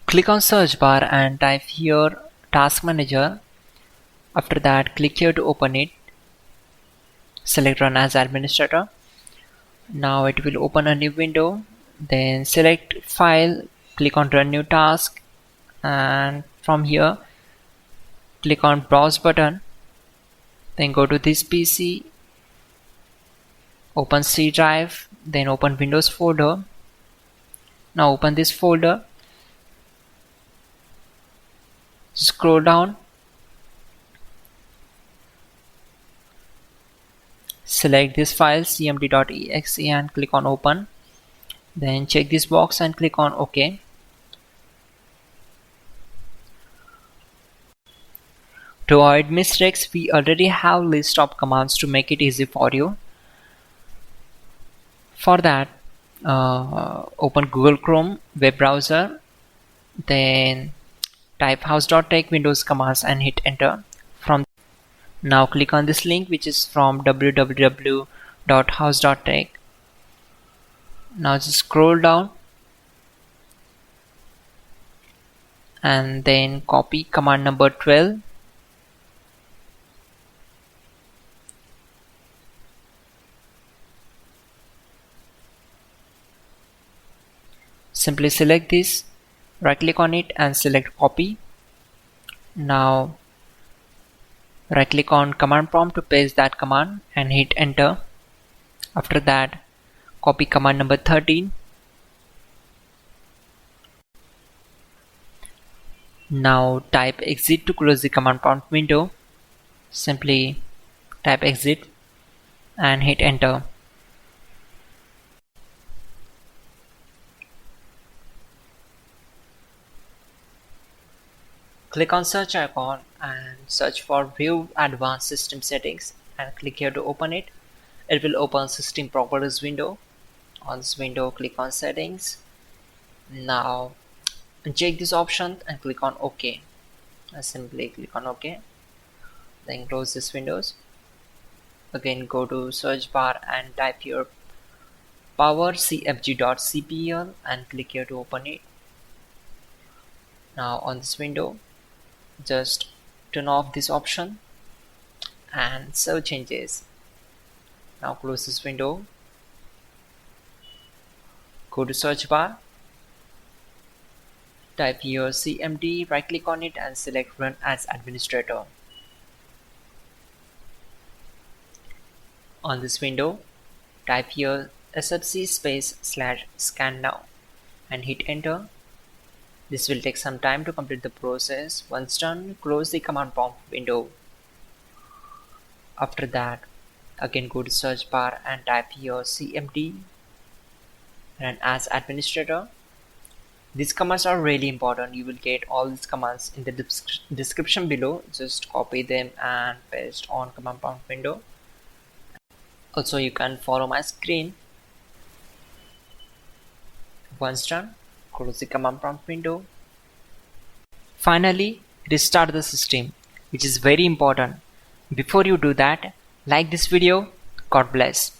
Click on search bar and type here task manager. After that, click here to open it. Select run as administrator. Now it will open a new window. Then select file, click on run new task, and from here click on browse button. Then go to this PC, open C drive, then open Windows folder. Now open this folder, scroll down, select this file cmd.exe and click on open. Then check this box and click on OK. To avoid mistakes, we already have list of commands to make it easy for you. For that, open Google Chrome web browser, then type hows.tech Windows commands and hit enter. Now click on this link, which is from www.hows.tech. Now just scroll down and then copy command number 12. Simply select this, right click on it and select copy. Now right click on command prompt to paste that command and hit enter. After that, copy command number 13. Now type exit to close the command prompt window. Simply type exit and hit enter. Click on search icon and search for view advanced system settings and click here to open it. It will open system properties window. On this window, click on settings. Now check this option and click on OK. Simply click on OK. Then close this windows. Again go to search bar and type here powercfg.cpl and click here to open it. Now on this window, just turn off this option and save changes. Now close this window, go to search bar, type here cmd, right click on it and select run as administrator. On this window, type here sfc /scannow and hit enter. This will take some time to complete the process. Once done, close the command prompt window. After that, again go to search bar and type here cmd, run as administrator. These commands are really important. You will get all these commands in the description below. Just copy them and paste on command prompt window. Also, you can follow my screen. Once done, close the command prompt window. Finally, restart the system, which is very important. Before you do that, like this video. God bless.